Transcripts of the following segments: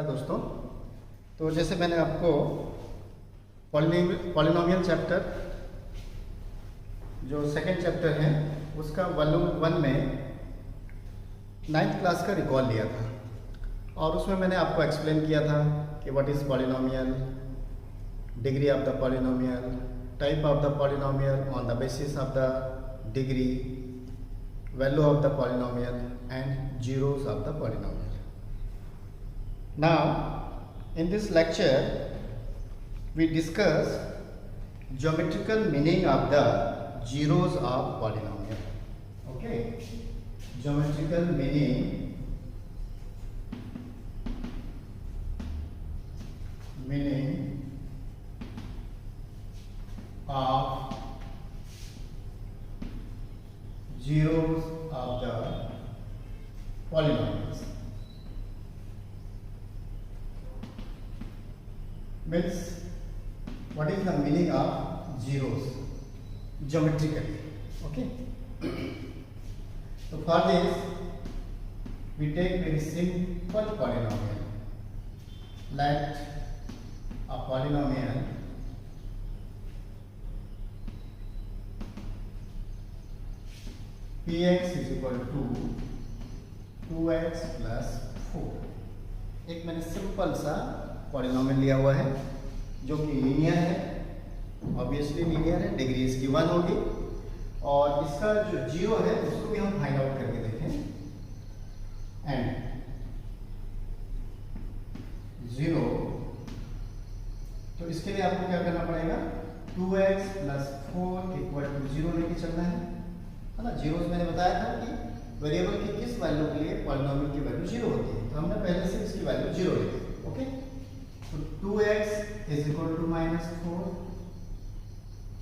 नमस्कार दोस्तों। तो जैसे मैंने आपको पॉलिनोमियल चैप्टर जो सेकेंड चैप्टर है उसका वॉल्यूम 1 में 9th क्लास का रिकॉल लिया था और उसमें मैंने आपको एक्सप्लेन किया था कि what is polynomial, degree of the polynomial, type of the polynomial on the basis of the degree, value of the polynomial and zeros of the polynomial. Now in this lecture we discuss geometrical meaning of the zeros of polynomial. Okay, geometrical meaning of zeros of the polynomials means what is the meaning of zeros geometrically. Okay. So for this we take very simple polynomial. Let a polynomial px is equal to 2x plus 4। एक मैंने simple सा polynomial लिया हुआ है जो कि linear है, obviously linear है, डिग्री इसकी 1 होगी और इसका जो जीरो है उसको भी हम फाइंड आउट करके देखें। एंड जीरो, तो इसके लिए आपको क्या करना पड़ेगा, 2x प्लस 4 इक्वल टू 0 लेके चलना है ना। जीरोस मैंने बताया था कि वेरिएबल की किस वैल्यू के लिए पॉलिनोमियल की वैल्यू 0 होती है, तो हमने पहले से इसकी वैल्यू 0 ली थी। ओके, तो 2x इज इक्वल टू -4,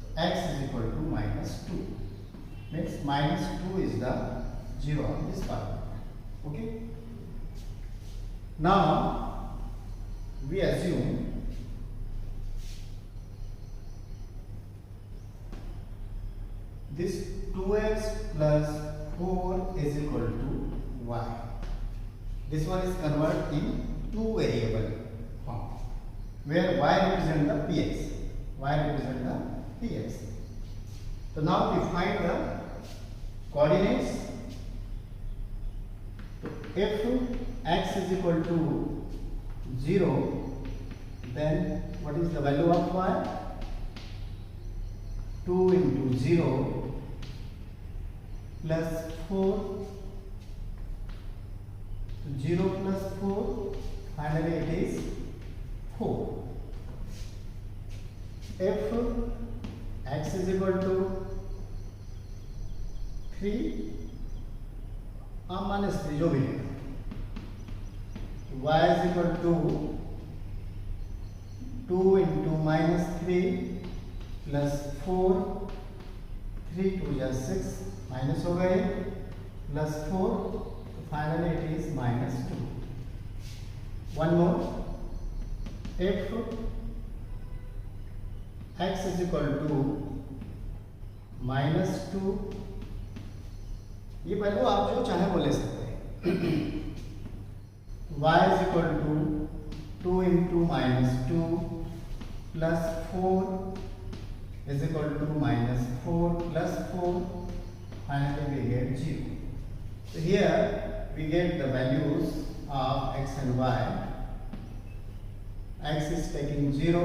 तो x is equal to -2 means -2 is the zero of this polynomial. Okay, now we assume this 2x plus 4 is equal to y. This one is converted in two variable form where y represent the px. Y represent the px. So now we find the coordinates. So if x is equal to 0, then what is the value of y? 2 into 0 plus 4, so 0 plus 4, finally it is 4. If x is equal to 3 minus 3 जो भी है, y is equal to 2 into -3 plus 4, 3 2 जा 6 minus हो गए plus 4, तो finally it is -2। One more, if x is equal to -2, ये value आप जो चाहे वो ले सकते हैं। y is equal to 2 into -2 plus 4 is equal to -4 plus 4, finally we get 0. So here we get the values of x and y. X is taking 0,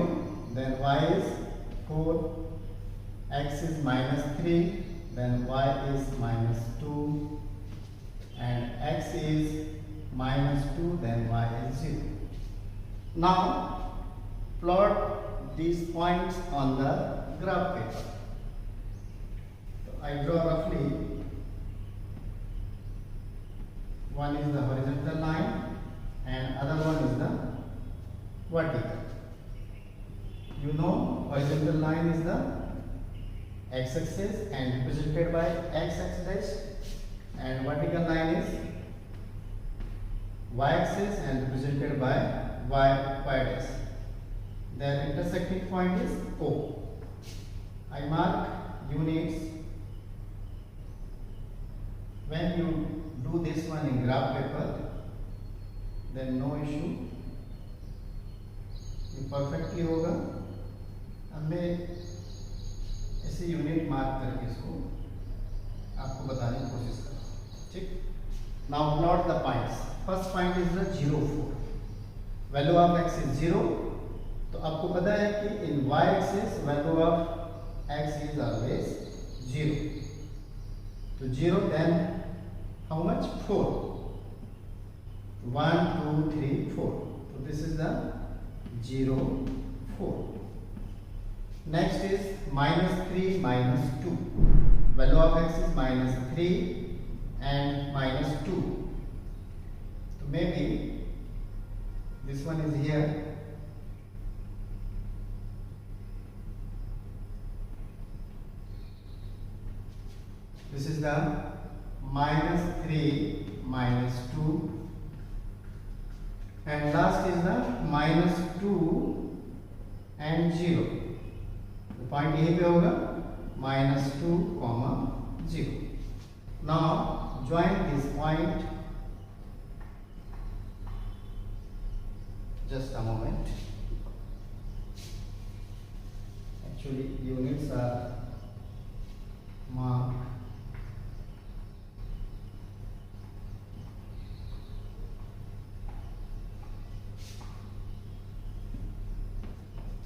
then y is 4, x is -3, then y is -2, and x is -2, then y is 0. Now plot these points on the graph paper. I draw roughly, one is the horizontal line and other one is the vertical. You know horizontal line is the x-axis and represented by x-axis, and vertical line is y-axis and represented by y-axis. Their intersecting point is O. I mark units. When you do this one in graph paper, then no issue. Perfectly होगा। अब मैं ऐसे unit mark करके इसको आपको बताने की कोशिश कर रहा हूँ, ठीक। Now plot the points. First point is the 0 4, value of x is 0। तो आपको पता है कि इन y axis value of x is always 0। तो 0 देन हाउ मच 4, 1 2 3 4। तो this is the 0 4। Next is -3 -2, value of x is -3 and -2. So maybe this one is here. This is the -3 -2 and last is the -2 and 0. तो point यहीं पे होगा -2, 0. Now join this point. Just a moment. Actually, units are marked.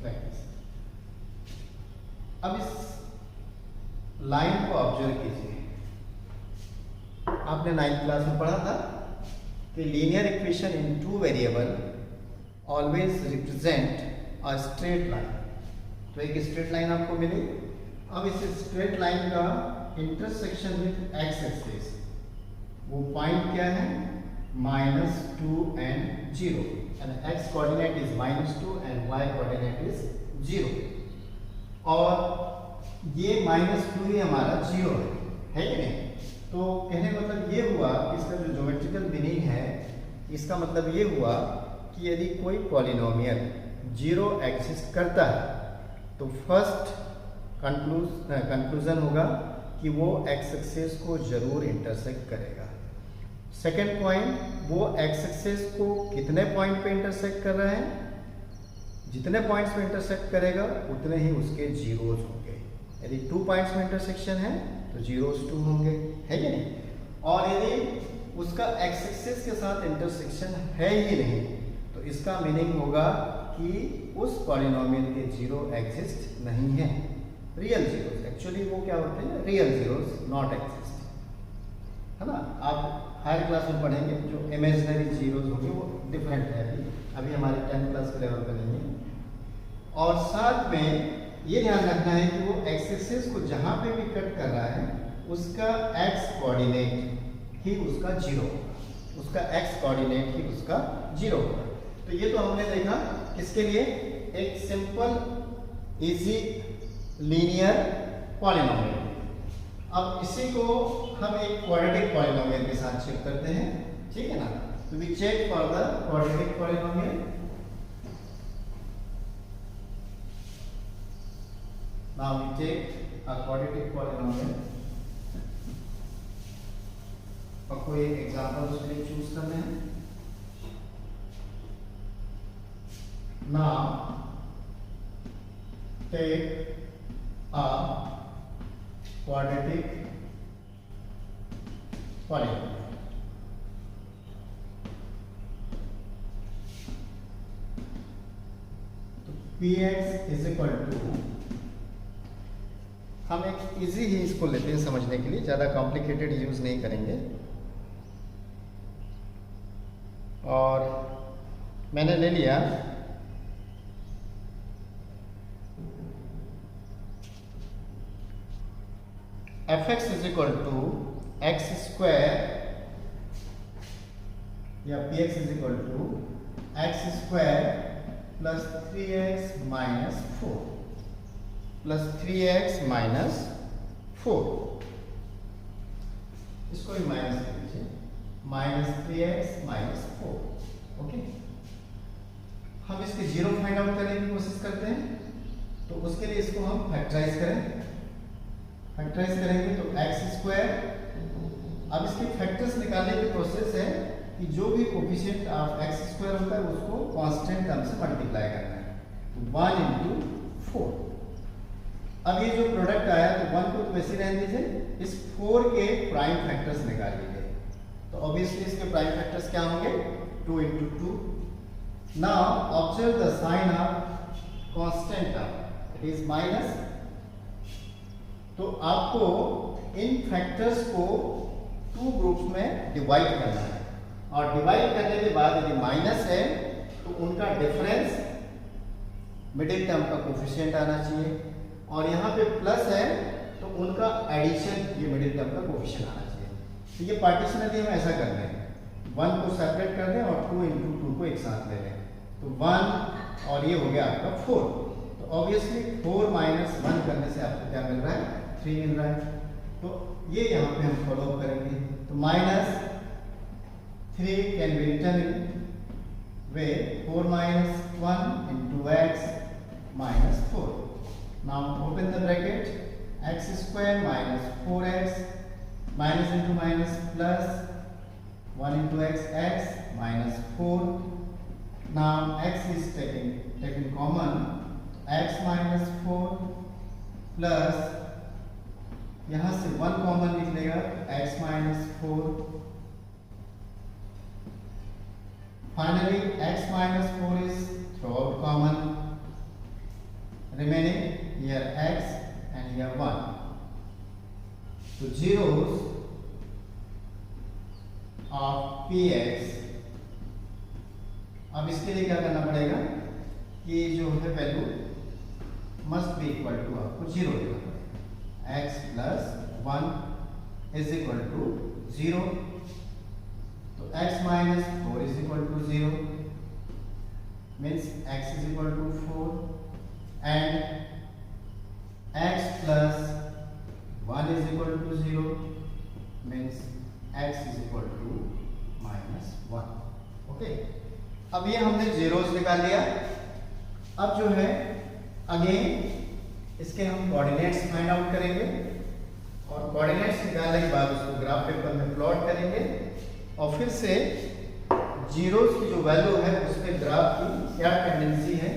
Like this. अब इस line को observe कीजिए। आपने 9th class में पढ़ा था कि linear equation in 2 variable always represent a straight line. तो एक स्ट्रेट लाइन आपको मिली। अब इस स्ट्रेट लाइन का इंटरसेक्शन विद एक्स एक्सिस, वो पॉइंट क्या है, -2 and 0, and x coordinate is -2 and y coordinate is 0। और ये -2 ही हमारा 0 है कि नहीं। तो कहने का मतलब ये हुआ कि इसका जो ज्योमेट्रिकल मीनिंग है, इसका मतलब ये हुआ कि यदि कोई पॉलिनोमियल 0 एग्जिस्ट करता है तो फर्स्ट कंक्लूजन होगा कि वो एक्स एक्सिस को जरूर इंटरसेक्ट करेगा। सेकेंड पॉइंट, वो एक्स एक्सिस को कितने पॉइंट पे इंटरसेक्ट कर रहा है, जितने पॉइंट्स पे इंटरसेक्ट करेगा उतने ही उसके जीरोस होंगे। यदि 2 पॉइंट्स में इंटरसेक्शन है तो जीरोस 2 होंगे, है कि नहीं। और यदि उसका एक्स एक्सिस के साथ इंटरसेक्शन है ही नहीं तो इसका मीनिंग होगा कि उस पॉलिनोमियल के 0 एग्जिस्ट नहीं है, रियल जीरोस। एक्चुअली वो क्या होते हैं, रियल जीरोस नॉट एग्जिस्ट, है ना। आप हायर क्लास में पढ़ेंगे, जो इमेजिनरी जीरोस होंगे वो डिफरेंट है। अभी हमारे 10th क्लास के लेवल पर नहीं है। और साथ में ये ध्यान रखना है कि वो एक्स एक्सिस को जहां पे भी कट कर रहा है उसका एक्स कोऑर्डिनेट ही उसका 0 होगा, उसका एक्स कोऑर्डिनेट ही उसका 0 होगा। तो ये तो हमने देखा किसके लिए, एक सिंपल इजी लीनियर पॉलिनोमियल। अब इसी को हम एक क्वाड्रेटिक पॉलिनोमियल के साथ चेक करते हैं, ठीक है ना। तो we check for the quadratic polynomial. Now we take a quadratic polynomial और कोई एक एग्जाम्पल उसके लिए चूज करने हैं। Now take a quadratic polynomial. तो Px is equal to, हम एक इजी ही इसको लेते हैं समझने के लिए, ज़्यादा कॉम्प्लिकेटेड यूज़ नहीं करेंगे। और मैंने ले लिया fx is equal to x square, या px is equal to x square plus 3x minus 4 plus 3x minus 4। इसको भी माइनस कर लीजिए, -3x माइनस 4। ओके, हम इसके 0 फाइंड आउट करने की कोशिश करते हैं। तो उसके लिए इसको हम फैक्टराइज करें, फैक्टराइज करेंगे तो एक्स स्क्वायर। अब इसके फैक्टर्स निकालने की प्रोसेस है कि जो भी कोफिशिएंट ऑफ एक्स स्क्वायर होता है उसको कांस्टेंट टर्म से मल्टीप्लाई करना है। तो 1 into 4। अब ये जो प्रोडक्ट आया तो 1 को तो वैसे रहने दीजिए, इस 4 के प्राइम फैक्टर्स निकाल लीजिए। तो ऑब्वियसली इसके प्राइम फैक्टर्स क्या होंगे, 2 into 2। Now observe the sign of constant term, it is minus. तो आपको इन फैक्टर्स को 2 ग्रुप्स में डिवाइड करना है, और डिवाइड करने के बाद यदि माइनस है तो उनका डिफरेंस मिडिल टर्म का कोफिशिएंट आना चाहिए, और यहाँ पे प्लस है तो उनका एडिशन ये मिडिल टर्म का कोफिशिएंट आना चाहिए। तो ये पार्टीशन यदि हम ऐसा कर दें, 1 को सेपरेट कर दें और 2 into 2 को एक साथ ले लें, तो 1 और ये हो गया आपका 4। तो ऑब्वियसली 4 minus 1 करने से आपको क्या मिल रहा है, 3 मिल रहा है। तो ये यहाँ पे हम फॉलो अप करेंगे। तो -3 can be written in way 4 minus 1 into x minus 4। Now open the bracket, x square minus 4x, minus into minus plus 1 into x minus 4. Now x is taken common, x minus 4 plus यहाँ से 1 common निकलेगा, x minus 4। Finally x minus 4 is throughout common, remaining here x and here 1. So zeros of px, अब इसके लिए क्या करना पड़ेगा कि जो है value must be equal to आपको 0 देना पड़ेगा। x plus 1 is equal to 0। तो x minus 4 is equal to 0 means x is equal to 4, and x plus 1 is equal to 0 means x is equal to -1। Okay, अब ये हमने zeros निकाल लिया। अब जो है अगेन इसके हम कोऑर्डिनेट्स फाइंड आउट करेंगे, और कोऑर्डिनेट्स निकालने के बाद उसको ग्राफ पेपर में प्लॉट करेंगे, और फिर से जीरोस की जो वैल्यू है उसके ग्राफ की क्या टेंडेंसी है,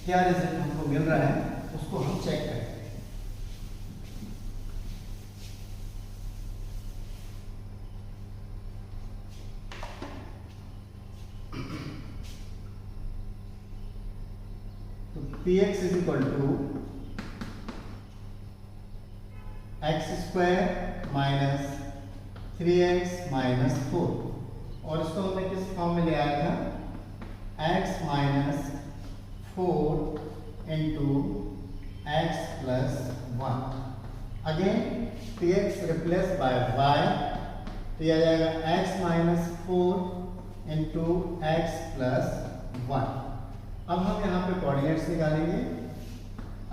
क्या रिजल्ट हमको मिल रहा है, उसको हम चेक करेंगे। तो px is equal to x square minus 3x minus 4, और इसको हमने किस फॉर्म में ले आया था, x minus 4 into x plus 1। Again px replace by y, तो यह आ जाएगा x minus 4 into x plus 1। अब हम यहाँ पे कोऑर्डिनेट्स निकालेंगे।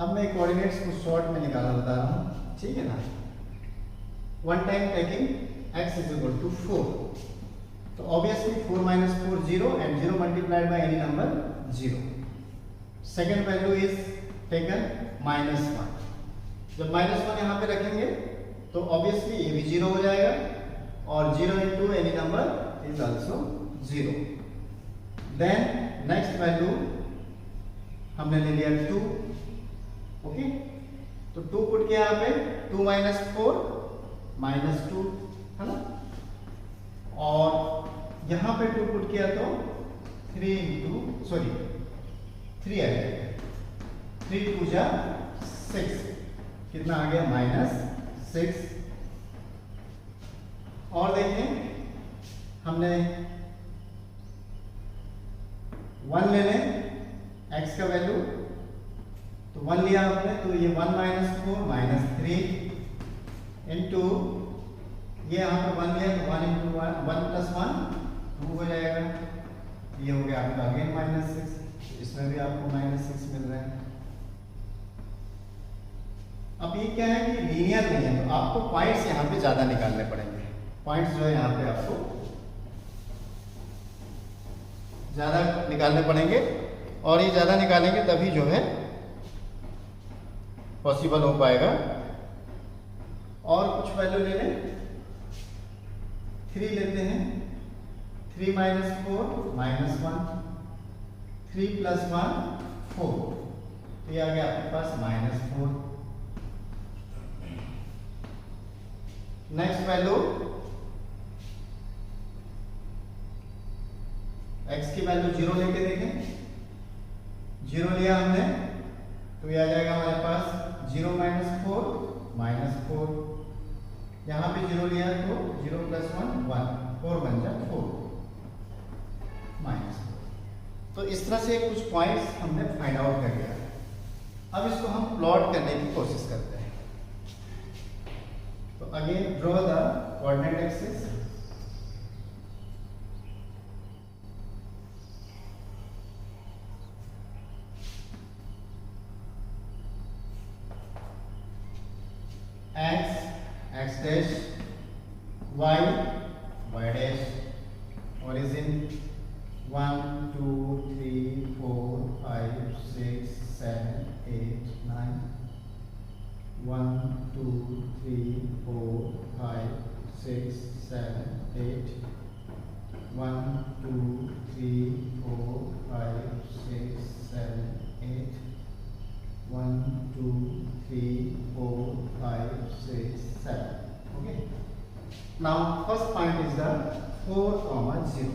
अब मैं कोऑर्डिनेट्स को शॉर्ट में निकालना बता रहा हूँ, ठीक है ना। One time taking x is equal to 4, तो obviously 4 minus 4 0 and 0 multiplied by any number 0। Second value is taken -1। जब -1 यहाँ पे रखेंगे तो ऑब्वियसली ये भी 0 हो जाएगा, और 0 into any number is also 0। Then next value हमने ले लिया 2। ओके, तो 2 पुट किया यहाँ पे, 2 minus 4 -2 है ना, और यहाँ पे 2 पुट किया तो 3 आ जाएगा, 3 2 जा 6, कितना आ गया, -6। और देखें हमने 1 ले लें x का वैल्यू, तो 1 लिया हमने, तो ये 1 minus 4 -3 इंटू ये यहाँ पर 1 लिया तो 1 into 1 plus 1 2 हो जाएगा, ये हो गया आपका अगेन -6, इसमें भी आपको -6 मिल रहा है। अब ये क्या है कि लीनियर नहीं है, तो आपको पॉइंट्स यहाँ पे ज्यादा निकालने पड़ेंगे। पॉइंट्स जो है यहाँ पे आपको ज्यादा निकालने पड़ेंगे, और ये ज्यादा निकालेंगे तभी जो है पॉसिबल हो पाएगा। और कुछ वैल्यू ले लें, 3 लेते हैं, 3 minus 4 -1, 3 plus 1 4, तो ये आ गया आपके पास -4। नेक्स्ट वैल्यू x की वैल्यू 0 लेके देखें, 0 लिया हमने तो ये आ जाएगा हमारे पास 0 - 4 -4। यहाँ पे 0 लिया तो 0 + 1 1, 4 बन जाए 4 -4। तो इस तरह से कुछ पॉइंट्स हमने फाइंड आउट कर लिया। अब इसको हम प्लॉट करने की कोशिश करते हैं। तो again draw the coordinate axis. x dash, y dash, origin 1 2 3 4 5 6 7 8 9, 1 2 3 4 5 6 7 8, 1 2 3 4 5 6 7 8, 1 2 3 4 5 6 7. Okay. Now first point is the 4, 0.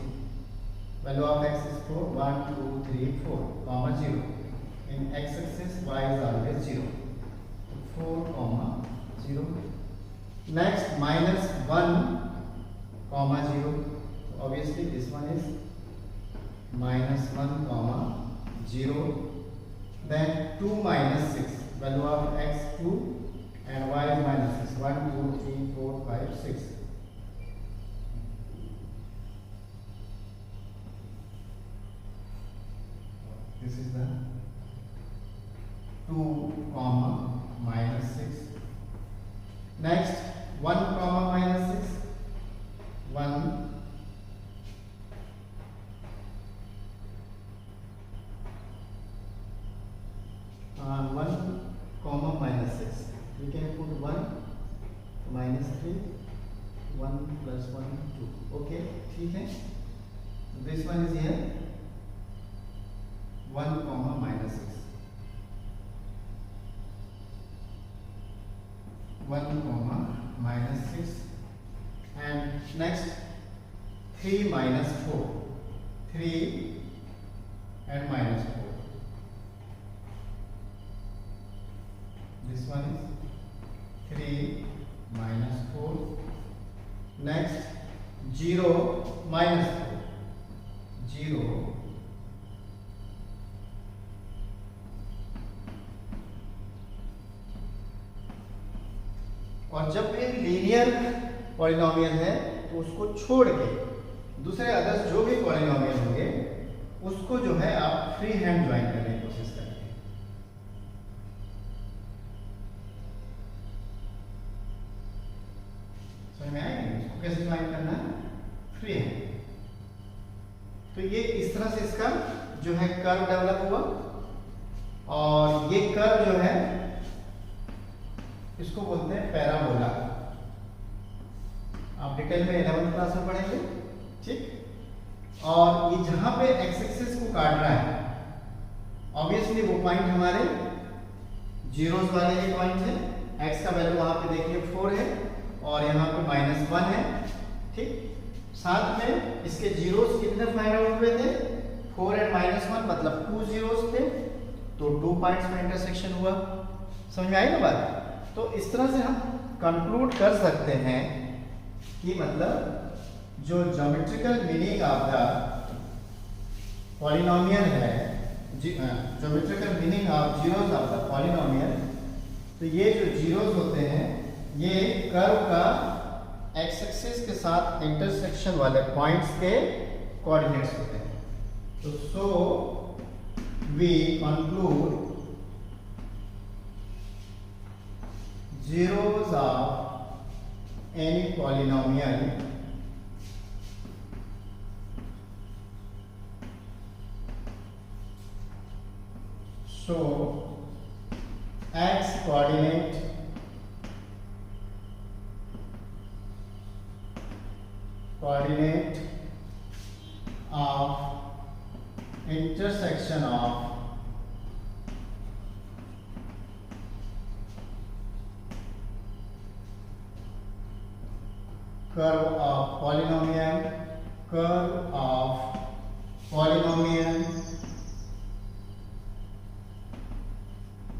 Value of x is 4. 1 2 3 4, 0. In x-axis y is always 0. 4, 0. Next -1, 0. Obviously this one is -1, 0. Then 2 - 6. Value of x 2 and y is -6. 1 2 3 4 5 6. This is the 2, -6. Next 1, -6. 1 -6. We can put 1 -3, 1 + 1 2. Okay, ठीक है. This one is here 1, -6. 1, -6. And next 3 - 4. 3 and -4. This one is 3 - 4. Next 0 - 4. 0 और जब ये linear polynomial है तो उसको छोड़ के दूसरे अदर्स जो भी पॉलिनोमियल होंगे उसको जो है आप फ्री हैंड ज्वाइन करने की कोशिश करें। समझ में आएगा इसको कैसे ज्वाइन करना है? Free hand. तो ये इस तरह से इसका जो है कर्व डेवलप हुआ और ये कर्व जो है इसको बोलते हैं पैराबोला। आप डिटेल में 11th क्लास में पढ़ेंगे, ठीक। और ये जहां पे एक्स एक्सिस को काट रहा है ऑब्वियसली वो पॉइंट हमारे जीरोस वाले ये पॉइंट है। एक्स का वैल्यू वहां पे देखिए 4 है और यहाँ पे -1 है, ठीक। साथ में इसके जीरोस कितने फाइंड आउट हुए थे? 4 और -1 मतलब 2 जीरोस थे, तो 2 पॉइंट्स में इंटरसेक्शन हुआ। समझ में आई ना बात? तो इस तरह से हम कंक्लूड कर सकते हैं कि मतलब जो geometrical meaning of the polynomial है, geometrical meaning of zeros of the polynomial, तो ये जो जीरोस होते हैं ये कर्व का एक्स एक्सिस के साथ इंटरसेक्शन वाले पॉइंट्स के कोऑर्डिनेट्स होते हैं। तो so we conclude zeros of any polynomial so x coordinate of intersection of curve of polynomial, curve of polynomial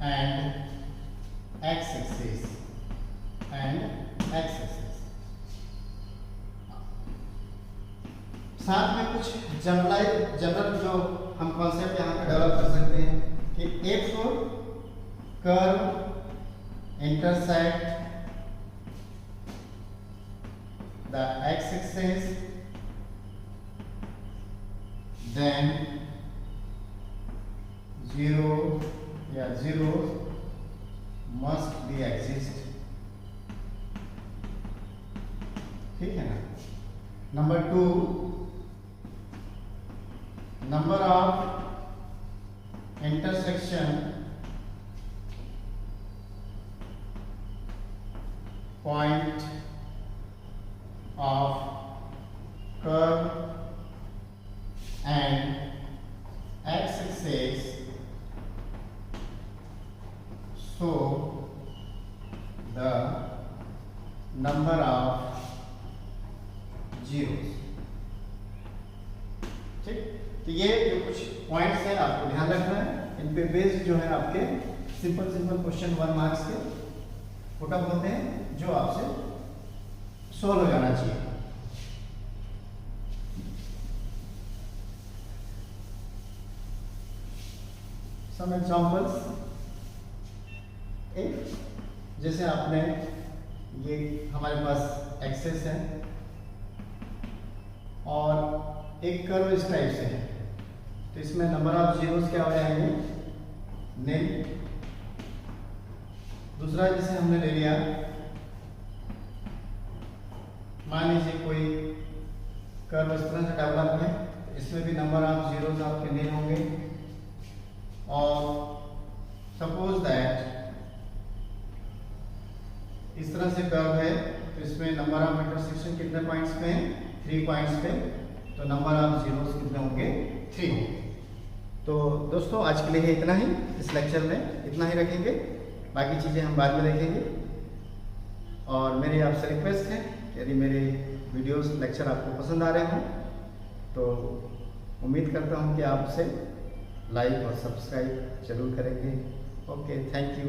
and x-axis and x-axis। साथ में कुछ जनरल जो हम कॉन्सेप्ट यहाँ पे डेवलप कर सकते हैं कि if curve intersect the x-axis, then zeros must be exist। ठीक है ना। Number 2, number of intersection point of curve and x-axis, so the number of zeros। ठीक, तो ये जो कुछ पॉइंट्स हैं आपको ध्यान रखना है। इन पे बेस्ड जो है आपके सिंपल क्वेश्चन 1 मार्क्स के पुटअप होते हैं जो आपसे सॉल्व हो जाना चाहिए। सम एग्जांपल्स, एक जैसे आपने ये हमारे पास एक्सेस है और एक कर्व इस टाइप से है, तो इसमें नंबर ऑफ जीरोस क्या हो जाएंगे, निल। दूसरा जैसे हमने ले लिया, मान लीजिए कोई कर्व इस तरह से डेवलप है, तो इसमें भी नंबर ऑफ जीरोस आपके निल होंगे। और सपोज दैट इस तरह से कर्व है, तो इसमें नंबर ऑफ इंटरसेक्शन कितने पॉइंट्स पे हैं, 3 पॉइंट्स पे, तो नंबर ऑफ जीरोस कितने होंगे, 3 होंगे। तो दोस्तों आज के लिए इतना ही, इस लेक्चर में इतना ही रखेंगे, बाकी चीज़ें हम बाद में देखेंगे। और मेरी आपसे रिक्वेस्ट है कि यदि मेरे वीडियोस लेक्चर आपको पसंद आ रहे हों तो उम्मीद करता हूं कि आप उसे लाइक और सब्सक्राइब जरूर करेंगे। Okay, thank you.